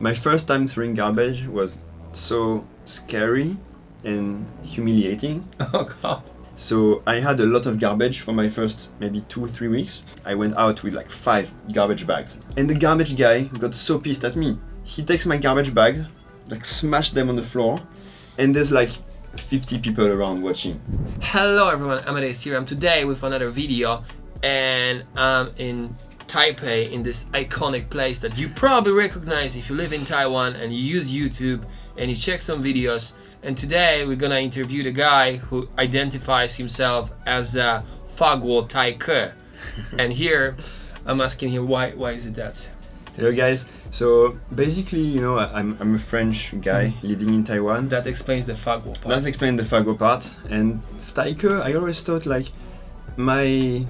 My first time throwing garbage was so scary and humiliating. Oh God. So I had a lot of garbage for my first maybe 2-3 weeks. I went out with like 5 garbage bags. And the garbage guy got so pissed at me. He takes my garbage bags, like smashed them on the floor, and there's like 50 people around watching. Hello everyone, Amadeus here. I'm today with another video and I'm in Taipei, in this iconic place that you probably recognize if you live in Taiwan and you use YouTube and you check some videos. And today we're gonna interview the guy who identifies himself as a Fogle Taike. And here I'm asking him why is it that? Hello guys. So basically, you know, I'm a French guy living in Taiwan. That explains the Fogle part. That explains the Fago part. And Taike, I always thought like my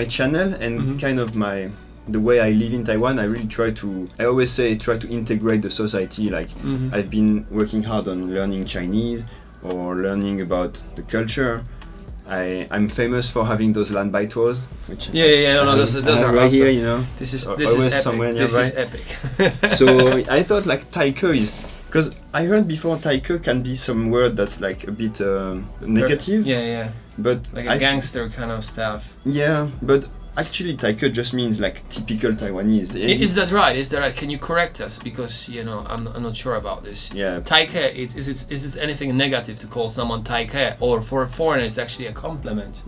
channel and kind of the way I live in Taiwan, I always say try to integrate the society. Like I've been working hard on learning Chinese or learning about the culture. I'm famous for having those land by tours, which those are right awesome. Here, you know. This is epic. So I thought like Taike is, because I heard before Taike can be some word that's like a bit negative. Yeah. But like a gangster kind of stuff. Yeah, but actually Taike just means like typical Taiwanese. Is that right? Is that right? Can you correct us? Because you know I'm not sure about this. Yeah. Taike, is it anything negative to call someone Taike, or for a foreigner it's actually a compliment?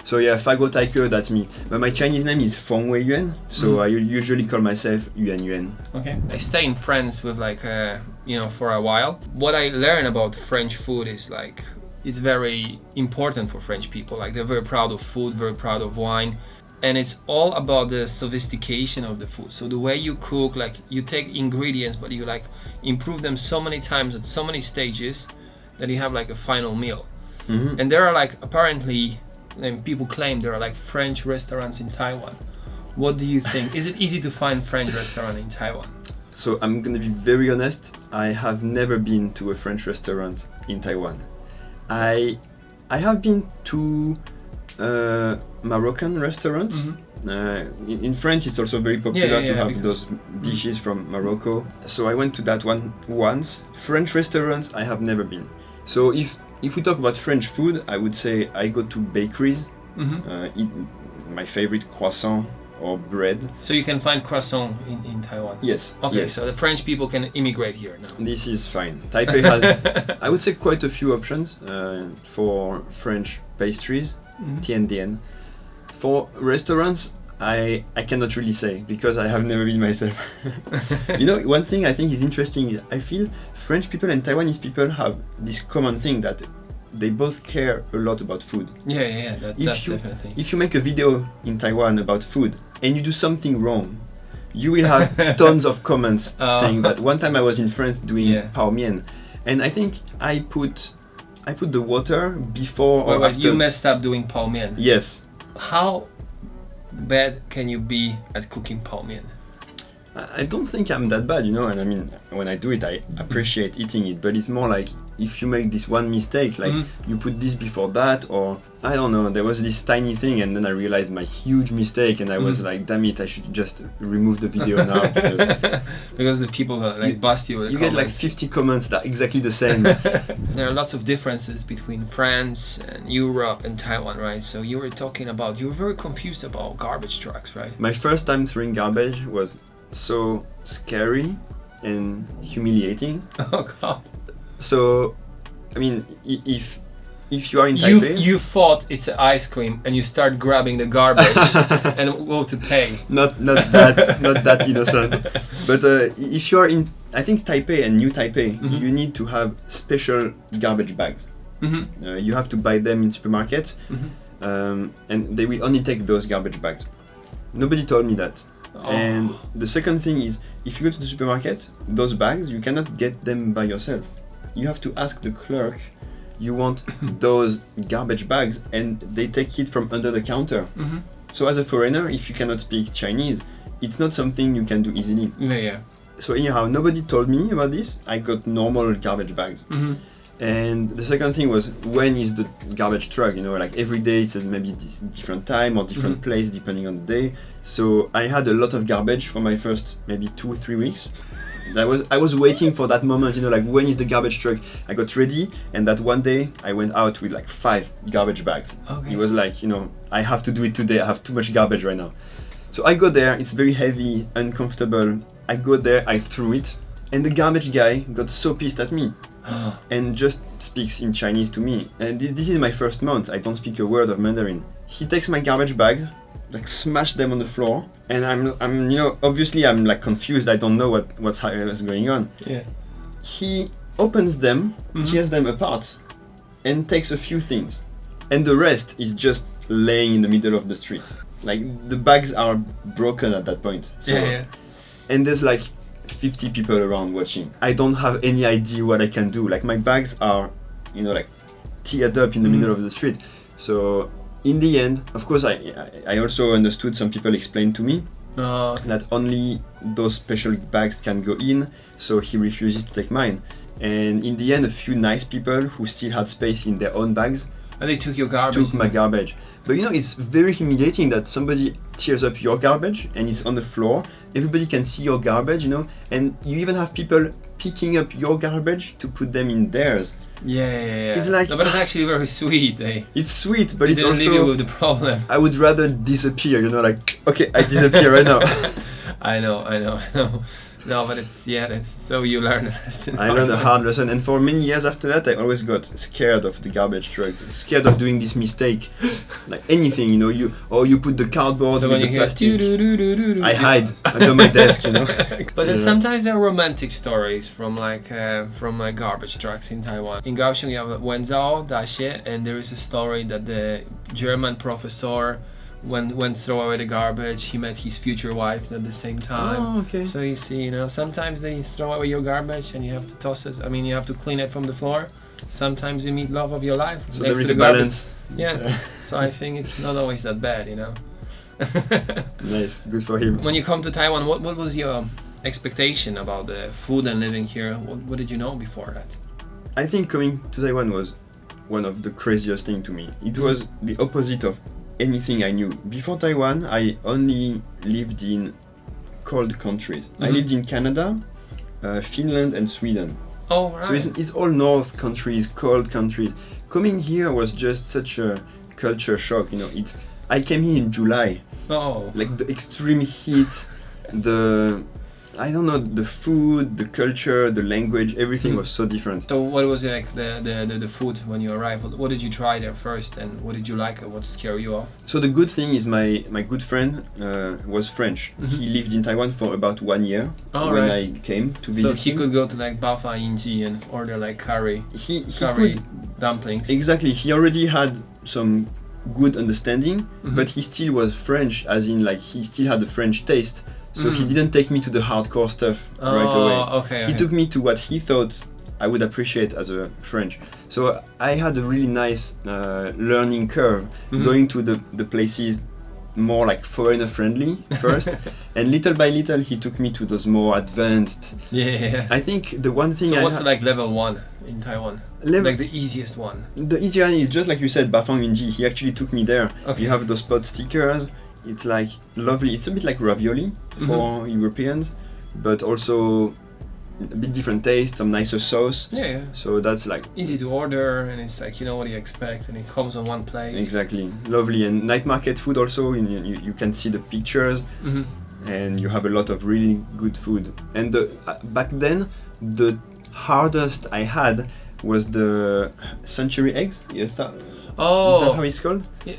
So yeah, Fago Taike, that's me. But my Chinese name is Feng Wei Yuan, so I usually call myself Yuan Yuan. Okay. I stay in France with for a while. What I learn about French food is like it's very important for French people. Like they're very proud of food, very proud of wine. And it's all about the sophistication of the food. So the way you cook, like you take ingredients, but you like improve them so many times at so many stages that you have like a final meal. And there are like apparently, people claim there are like French restaurants in Taiwan. What do you think? Is it easy to find French restaurant in Taiwan? So I'm gonna be very honest. I have never been to a French restaurant in Taiwan. I have been to Moroccan restaurants. In France it's also very popular to have those dishes from Morocco. So I went to that one once. French restaurants I have never been. So if we talk about French food, I would say I go to bakeries, eat my favorite croissant or bread. So you can find croissant in Taiwan? Yes. Okay, yes. So the French people can immigrate here now. This is fine. Taipei has, I would say, quite a few options for French pastries, tiendien. For restaurants, I cannot really say because I have never been myself. You know, one thing I think is interesting is I feel French people and Taiwanese people have this common thing that they both care a lot about food. Yeah, that's definitely. If you make a video in Taiwan about food and you do something wrong, you will have tons of comments saying that. One time I was in France doing pao mian, and I think I put the water before or after. You messed up doing pao mian. Yes. How bad can you be at cooking pao mian? I don't think I'm that bad, you know, and I mean, when I do it, I appreciate eating it, but it's more like if you make this one mistake, like you put this before that, or I don't know, there was this tiny thing, and then I realized my huge mistake, and I was like, damn it, I should just remove the video now. Because the people like bust you with the comments. Get like 50 comments that are exactly the same. There are lots of differences between France and Europe and Taiwan, right? So you were very confused about garbage trucks, right? My first time throwing garbage was so scary and humiliating. Oh God. So, I mean, if you are in Taipei, you thought it's an ice cream and you start grabbing the garbage and go to pay. Not that innocent. But if you are in, I think Taipei and New Taipei, you need to have special garbage bags. You have to buy them in supermarkets, and they will only take those garbage bags. Nobody told me that. And the second thing is, if you go to the supermarket, those bags, you cannot get them by yourself. You have to ask the clerk, you want those garbage bags, and they take it from under the counter. So as a foreigner, if you cannot speak Chinese, it's not something you can do easily. Yeah. So anyhow, nobody told me about this. I got normal garbage bags. And the second thing was, when is the garbage truck? You know, like every day it's at maybe different time or different place depending on the day. So I had a lot of garbage for my first maybe 2-3 weeks. I was waiting for that moment, like when is the garbage truck? I got ready, and that one day I went out with like 5 garbage bags. Okay. It was like, I have to do it today. I have too much garbage right now. So I go there. It's very heavy, uncomfortable. I go there. I threw it, and the garbage guy got so pissed at me, and just speaks in Chinese to me. And this is my first month. I don't speak a word of Mandarin. He takes my garbage bags, like smash them on the floor, and I'm obviously I'm like confused. I don't know what's going on. Yeah. He opens them, tears them apart, and takes a few things, and the rest is just laying in the middle of the street. Like the bags are broken at that point. So, yeah. And there's like 50 people around watching. I don't have any idea what I can do. Like my bags are, like teared up in the middle of the street. So in the end, of course, I also understood some people explained to me that only those special bags can go in. So he refuses to take mine. And in the end, a few nice people who still had space in their own bags and they took your garbage. Took my garbage. But it's very humiliating that somebody tears up your garbage and it's on the floor. Everybody can see your garbage, and you even have people picking up your garbage to put them in theirs. Yeah. It's like, no, but it's actually very sweet. It's sweet, but it it's didn't also leave you with the problem. I would rather disappear, like, okay, I disappear right now. I know. No, but that's so you learn a lesson. I learned a hard lesson, and for many years after that, I always got scared of the garbage truck, scared of doing this mistake, like anything, you put the cardboard with the plastic. I hide under my desk, But then sometimes there are romantic stories from garbage trucks in Taiwan. In Kaohsiung, you have Wenzhou Daxie, and there is a story that the German professor. When throw away the garbage, he met his future wife at the same time. Oh, okay. So you see, sometimes they throw away your garbage and you have to toss it. I mean, you have to clean it from the floor. Sometimes you meet love of your life. So there is a balance. Yeah. So I think it's not always that bad, Nice, good for him. When you come to Taiwan, what was your expectation about the food and living here? What did you know before that? I think coming to Taiwan was one of the craziest things to me. It was the opposite of anything I knew. Before Taiwan, I only lived in cold countries. I lived in Canada, Finland and Sweden. Oh, right. So it's all north countries, cold countries. Coming here was just such a culture shock, I came here in July. Oh. Like the extreme heat, the food, the culture, the language, everything was so different. So what was like the food when you arrived? What did you try there first, and what did you like, or what scared you off? So the good thing is my good friend was French. He lived in Taiwan for about 1 year when I came to visit him. So he could go to like Bafa Inji and order like curry dumplings. Exactly. He already had some good understanding, but he still was French, as in like he still had the French taste. So he didn't take me to the hardcore stuff right away. Okay. He took me to what he thought I would appreciate as a French. So I had a really nice learning curve, going to the places more like foreigner friendly first, and little by little he took me to those more advanced. Yeah. I think the one thing. So what's like level 1 in Taiwan? Like the easiest one. The easiest one is just like you said, Bafang Minji. He actually took me there. Okay. You have those spot stickers. It's like lovely. It's a bit like ravioli for Europeans, but also a bit different taste, some nicer sauce. Yeah. So that's like easy to order, and it's like what do you expect, and it comes on one plate. Exactly, lovely. And night market food also. You can see the pictures, and you have a lot of really good food. And back then, the hardest I had was the century eggs. Is that how it's called? Yeah.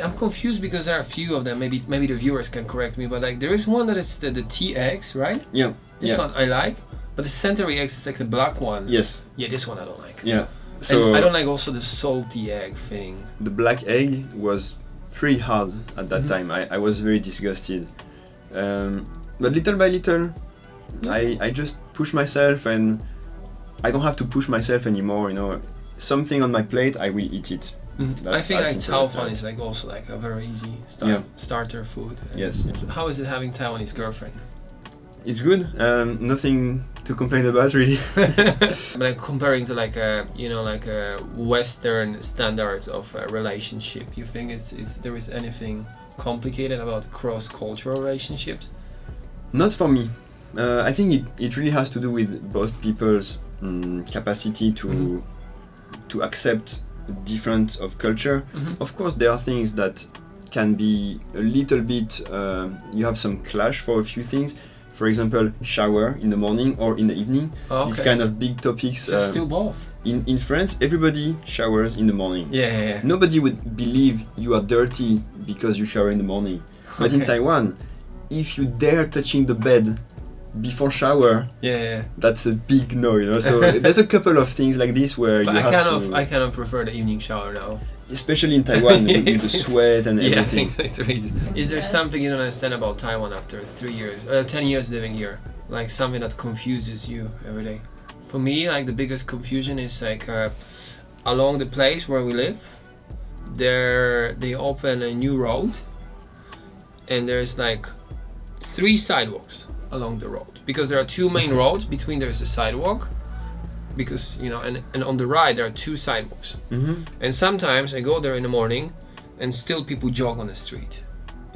I'm confused because there are a few of them. Maybe the viewers can correct me, but like there is one that is the tea eggs, right? Yeah. This one I like, but the century eggs is like the black one. Yes. Yeah, this one I don't like. Yeah. So and I don't like also the salty egg thing. The black egg was pretty hard at that time. I was very disgusted. But little by little, I just push myself, and I don't have to push myself anymore. Something on my plate, I will eat it. I think like Taiwan is like also like a very easy starter food. Yes. How is it having Taiwanese girlfriend? It's good. Nothing to complain about really. But like comparing to like Western standards of relationship, you think there is anything complicated about cross-cultural relationships? Not for me. I think it really has to do with both people's capacity to accept different of culture. Of course, there are things that can be a little bit, you have some clash for a few things. For example, shower in the morning or in the evening. Okay. These kind of big topics. So still both. In France, everybody showers in the morning. Yeah. Nobody would believe you are dirty because you shower in the morning. But in Taiwan, if you dare touching the bed before shower, that's a big no, you know. So there's a couple of things like this where but you I kind of prefer the evening shower now. Especially in Taiwan with the sweat and everything. Yeah, I think so. It's really. Is there something you don't understand about Taiwan after 10 years living here? Like something that confuses you every day? For me, like the biggest confusion is like along the place where we live, they open a new road, and there's like 3 sidewalks along the road, because there are 2 main roads. Between there's a sidewalk, because and on the right there are 2 sidewalks. And sometimes I go there in the morning and still people jog on the street,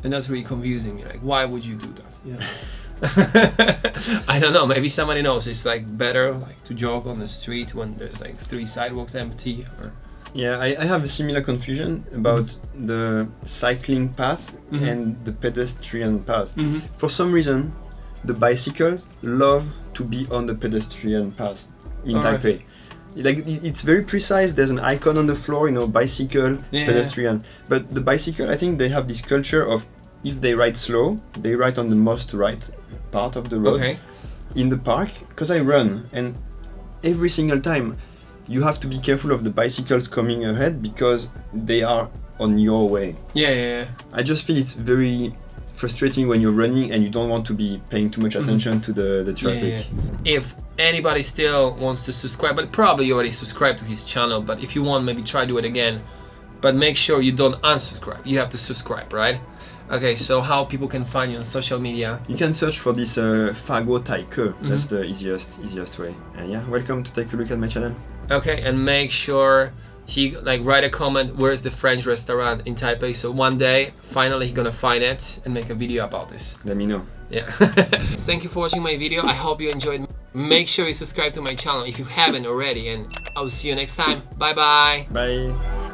and that's really confusing me. Like, why would you do that? I don't know, maybe somebody knows it's like better like to jog on the street when there's like 3 sidewalks empty, or Yeah, I have a similar confusion about the cycling path and the pedestrian path. For some reason, the bicycles love to be on the pedestrian path in Taipei. Like it's very precise. There's an icon on the floor, bicycle, pedestrian. But the bicycle, I think they have this culture of if they ride slow, they ride on the most right part of the road. Okay. In the park, because I run, and every single time you have to be careful of the bicycles coming ahead because they are on your way. Yeah. I just feel it's very frustrating when you're running and you don't want to be paying too much attention to the traffic. If anybody still wants to subscribe, but probably you already subscribed to his channel, but if you want, maybe try do it again. But make sure you don't unsubscribe. You have to subscribe, right? Okay, so how people can find you on social media? You can search for this Fago Taike. That's the easiest way. And yeah, welcome to take a look at my channel. Okay, and make sure he write a comment, where's the French restaurant in Taipei, so one day finally he's gonna find it and make a video about this. Let me know. Yeah. Thank you for watching my video. I hope you enjoyed. Make sure you subscribe to my channel if you haven't already, and I'll see you next time. Bye. Bye.